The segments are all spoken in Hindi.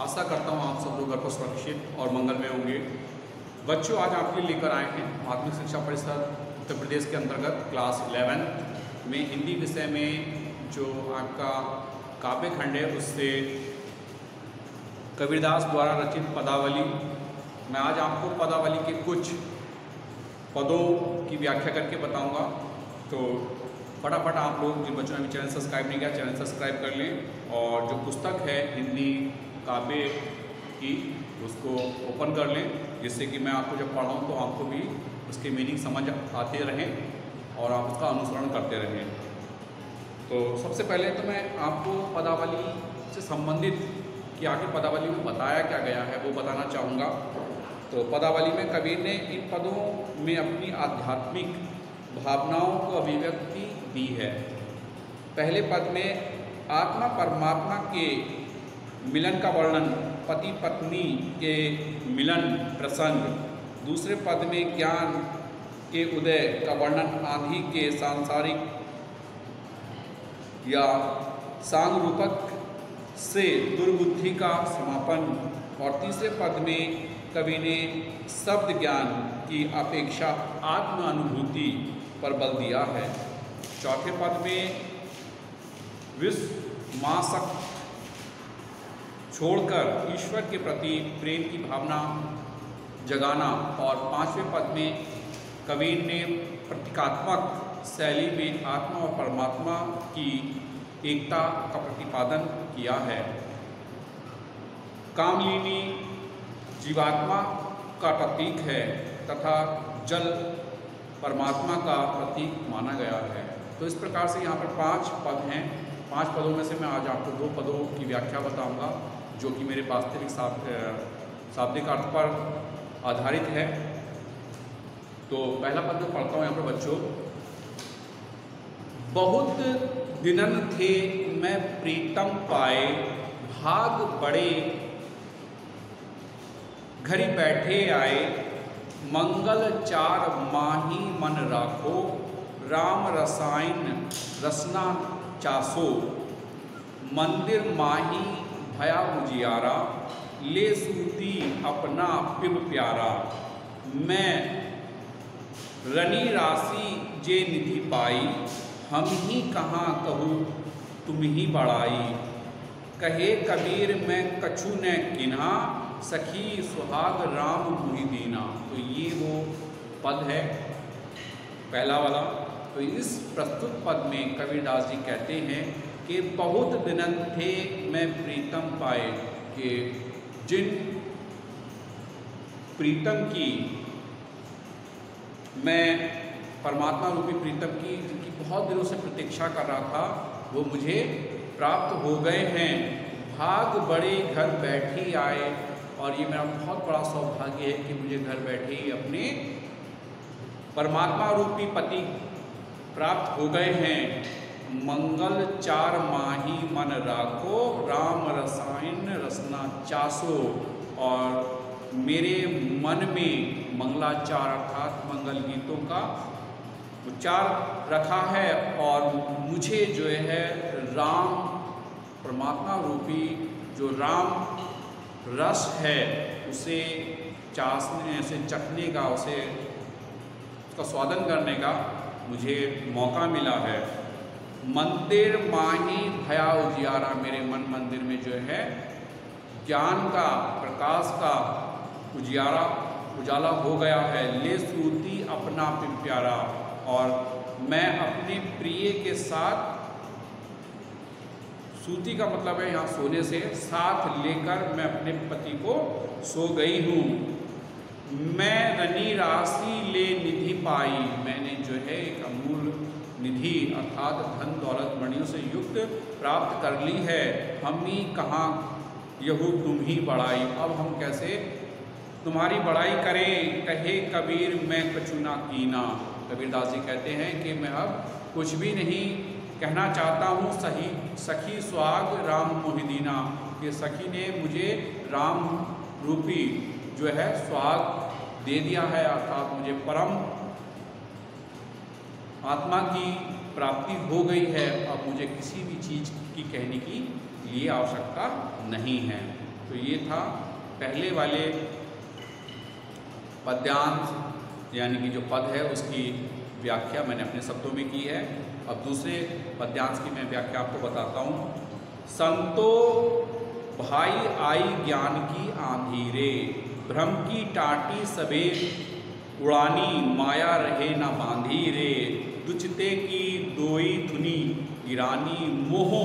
आशा करता हूँ आप सब लोग घर पर सुरक्षित और मंगल में होंगे। बच्चों, आज आपके लिए लेकर आए हैं माध्यमिक शिक्षा परिषद उत्तर प्रदेश के अंतर्गत क्लास 11 में हिंदी विषय में जो आपका काव्य खंड है उससे कबीरदास द्वारा रचित पदावली। मैं आज आपको पदावली के कुछ पदों की व्याख्या करके बताऊंगा। तो फटाफट आप लोग जिन बच्चों ने चैनल सब्सक्राइब नहीं किया चैनल सब्सक्राइब कर लें और जो पुस्तक है हिंदी काव्य की उसको ओपन कर लें, जिससे कि मैं आपको जब पढ़ाऊँ तो आपको भी उसके मीनिंग समझ आते रहें और आप उसका अनुसरण करते रहें। तो सबसे पहले तो मैं आपको पदावली से संबंधित कि आखिर पदावली में बताया क्या गया है वो बताना चाहूँगा। तो पदावली में कबीर ने इन पदों में अपनी आध्यात्मिक भावनाओं को अभिव्यक्ति दी है। पहले पद में आत्मा परमात्मा के मिलन का वर्णन, पति पत्नी के मिलन प्रसंग। दूसरे पद में ज्ञान के उदय का वर्णन, आंधी के सांसारिक या सांगरूपक से दुर्बुद्धि का समापन। और तीसरे पद में कवि ने शब्द ज्ञान की अपेक्षा आत्म अनुभूति पर बल दिया है। चौथे पद में विश्वासक छोड़कर ईश्वर के प्रति प्रेम की भावना जगाना। और पांचवें पद में कबीर ने प्रतीकात्मक शैली में आत्मा और परमात्मा की एकता का प्रतिपादन किया है। कामलिनी जीवात्मा का प्रतीक है तथा जल परमात्मा का प्रतीक माना गया है। तो इस प्रकार से यहाँ पर 5 पद हैं। 5 पदों में से मैं आज आपको 2 पदों की व्याख्या बताऊंगा जो कि मेरे वास्तविक शाब्दिक अर्थ पर आधारित है। तो पहला पद जो पढ़ता हूँ यहाँ पर बच्चों। बहुत दिनन थे मैं प्रीतम पाए, भाग बड़े घरी बैठे आए, मंगल 4 माही मन राखो, राम रसायन रसना चासो, मंदिर माही भया उजियारा, ले सूती अपना पिब प्यारा, मैं रनी राशि जे निधि पाई, हम ही कहाँ कहूँ तुम ही बड़ाई, कहे कबीर मैं कछु न किन्हा, सखी सुहाग राम मुहि दीना। तो ये वो पद है पहला वाला। तो इस प्रस्तुत पद में कबीरदास जी कहते हैं कि बहुत दिनन थे मैं प्रीतम पाए, कि जिन प्रीतम की मैं परमात्मा रूपी प्रीतम की जिनकी बहुत दिनों से प्रतीक्षा कर रहा था वो मुझे प्राप्त हो गए हैं। भाग बड़े घर बैठे ही आए, और ये मेरा बहुत बड़ा सौभाग्य है कि मुझे घर बैठे ही अपने परमात्मा रूपी पति प्राप्त हो गए हैं। मंगल 4 माही मन राखो, राम रसायन रसना चासो। और मेरे मन में मंगलाचार अर्थात मंगल गीतों का उच्चार रखा है, और मुझे जो है राम परमात्मा रूपी जो राम रस है उसे चासने से चखने का, उसे उसका स्वादन करने का मुझे मौका मिला है। मंदिर माही भया उजियारा, मेरे मन मंदिर में जो है ज्ञान का प्रकाश का उजाला हो गया है। ले सूती अपना प्यारा, और मैं अपने प्रिय के साथ, सूती का मतलब है यहाँ सोने से, साथ लेकर मैं अपने पति को सो गई हूँ। मैं रनी राशि ले निधि पाई, मैंने जो है एक अमूल निधि अर्थात धन दौलत मणियों से युक्त प्राप्त कर ली है। हम ही कहाँ यहू तुम ही बड़ाई, अब हम कैसे तुम्हारी बड़ाई करें, कहे कबीर मैं कछु ना कीना। कबीरदास जी कहते हैं कि मैं अब कुछ भी नहीं कहना चाहता हूँ, सखी सुहाग राम मोहि दीना, कि सखी ने मुझे राम रूपी जो है सुहाग दे दिया है, अर्थात मुझे परम आत्मा की प्राप्ति हो गई है। अब मुझे किसी भी चीज़ की कहने की लिए आवश्यकता नहीं है। तो तो ये था पहले वाले पद्यांश यानी कि जो पद है उसकी व्याख्या मैंने अपने शब्दों में की है। अब दूसरे पद्यांश की मैं व्याख्या आपको बताता हूँ। संतो भाई आई ज्ञान की आंधी रे, भ्रम की टाटी सबे उड़ानी, माया रहे न बांधी रे, दुचते की दोई धुनी गिरानी, मोह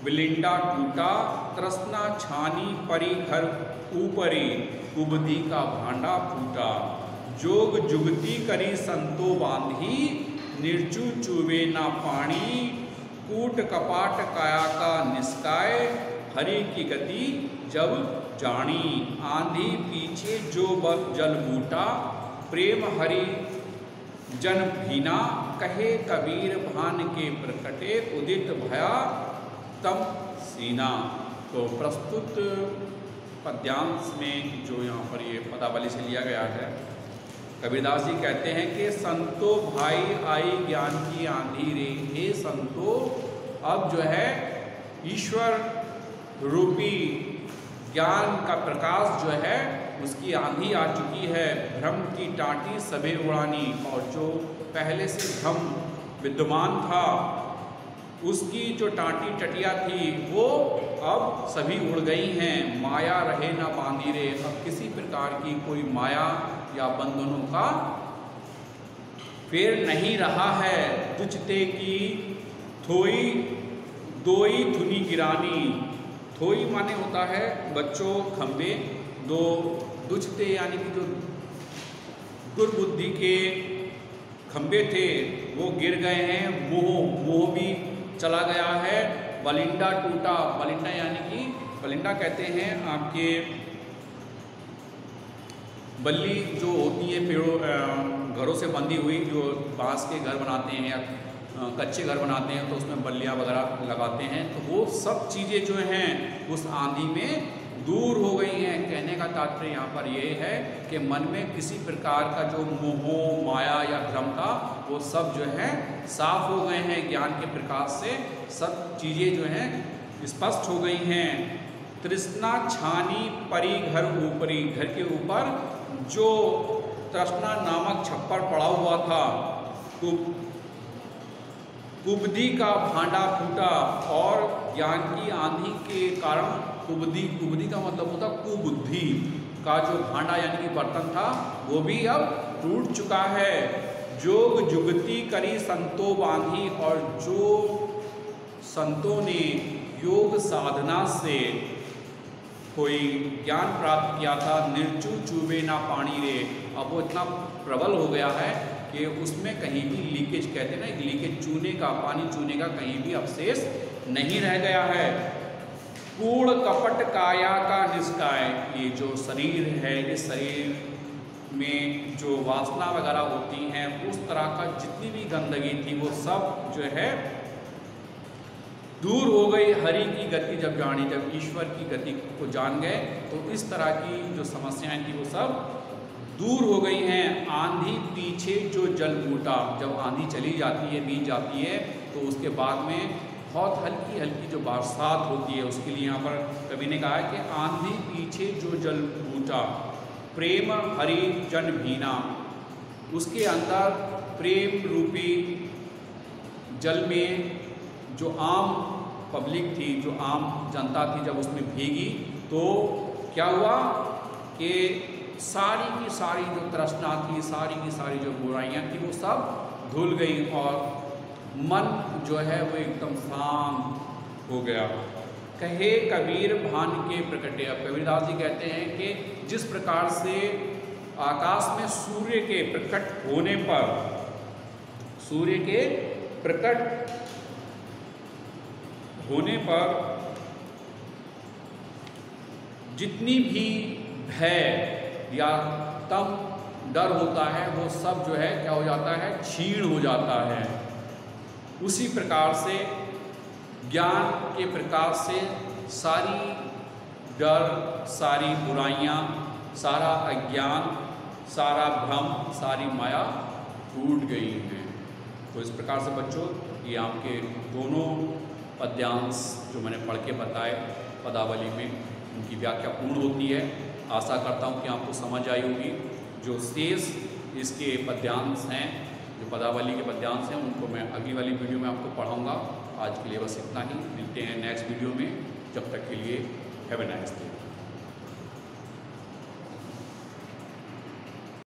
विलिंडा टूटा, तृष्णा छानी परी घर ऊपरी, कुबधी का भांडा फूटा, जोग जुगती करी संतो बांधी, निर्जू चूबे ना पानी, कूट कपाट काया का निष्काय, हरि की गति जब जानी, आंधी पीछे जो जल बूटा, प्रेम हरि जन भीना, कहे कबीर भान के प्रकटे, उदित भया तम सीना। तो प्रस्तुत पद्यांश में जो यहाँ पर ये पदावली से लिया गया है, कबीरदास जी कहते हैं कि संतो भाई आई ज्ञान की आंधी रे, हे संतो अब जो है ईश्वर रूपी ज्ञान का प्रकाश जो है उसकी आंधी आ चुकी है, भ्रम की टाटी सबे उड़ानी, और जो पहले से भ्रम विद्यमान था उसकी जो टाटी टटिया थी वो अब सभी उड़ गई हैं, माया रहे ना बांधी रे, अब किसी प्रकार की कोई माया या बंधनों का फेर नहीं रहा है, दुचते की थोई दोई धुनी गिरानी, थोई माने होता है बच्चों खंबे, दो दुचते यानी कि जो दुर्बुद्धि के खंबे थे वो गिर गए हैं, मोह भी चला गया है, बलिंडा टूटा, बलिंडा यानी कि बलिंडा कहते हैं आपके बल्ली जो होती है पेड़ों घरों से बंधी हुई, जो बांस के घर बनाते हैं या कच्चे घर बनाते हैं तो उसमें बल्लियाँ वगैरह लगाते हैं, तो वो सब चीज़ें जो हैं उस आंधी में दूर हो गई हैं। कहने का तात्पर्य यहाँ पर ये है कि मन में किसी प्रकार का जो मोह माया या भ्रम था वो सब जो है साफ हो गए हैं, ज्ञान के प्रकाश से सब चीज़ें जो हैं स्पष्ट हो गई हैं। तृष्णा छानी परी घर ऊपरी, घर के ऊपर जो तृष्णा नामक छप्पर पड़ा हुआ था, कुबधी का भांडा फूटा, और ज्ञान की आंधी के कारण कुबधी का मतलब होता कुबुद्धि का जो भांडा यानी कि बर्तन था वो भी अब टूट चुका है। जोग जुगती करी संतो बांधी, और जो संतों ने योग साधना से कोई ज्ञान प्राप्त किया था, निर्जू चूबे ना पानी रे, अब वो इतना प्रबल हो गया है कि उसमें कहीं भी लीकेज, कहते हैं ना लीकेज, चूने का पानी चूने का कहीं भी अवशेष नहीं रह गया है। कूड़ कपट काया का निष्काय, ये जो शरीर है इस शरीर में जो वासना वगैरह होती हैं उस तरह का जितनी भी गंदगी थी वो सब जो है दूर हो गई। हरि की गति जब जानी, जब ईश्वर की गति को जान गए तो इस तरह की जो समस्याएं थी वो सब दूर हो गई हैं। आंधी पीछे जो जल बूटा, जब आंधी चली जाती है बीत जाती है तो उसके बाद में बहुत हल्की हल्की जो बरसात होती है, उसके लिए यहाँ पर कवि ने कहा है कि आंधी पीछे जो जल बूटा, प्रेम हरि जन भीना, उसके अंदर प्रेम रूपी जल में जो आम पब्लिक थी, जो आम जनता थी, जब उसमें भीगी तो क्या हुआ कि सारी की सारी जो तृष्णा थी, सारी की सारी जो बुराइयां थी वो सब धुल गई और मन जो है वो एकदम शांत हो गया। कहे कबीर भान के प्रकटे, अब कबीरदास जी कहते हैं कि जिस प्रकार से आकाश में सूर्य के प्रकट होने पर, सूर्य के प्रकट होने पर जितनी भी भय या तम डर होता है वो सब जो है क्या हो जाता है, क्षीण हो जाता है। उसी प्रकार से ज्ञान के प्रकाश से सारी डर, सारी बुराइयां, सारा अज्ञान, सारा भ्रम, सारी माया टूट गई हैं। तो इस प्रकार से बच्चों ये आपके दोनों पद्यांश जो मैंने पढ़ के बताए पदावली में, उनकी व्याख्या पूर्ण होती है। आशा करता हूँ कि आपको समझ आई होगी। जो शेष इसके पद्यांश हैं, जो पदावली के पद्यांश हैं, उनको मैं अगली वाली वीडियो में आपको पढ़ाऊँगा। आज के लिए बस इतना ही, मिलते हैं नेक्स्ट वीडियो में। जब तक के लिए हैव अ नाइस डे।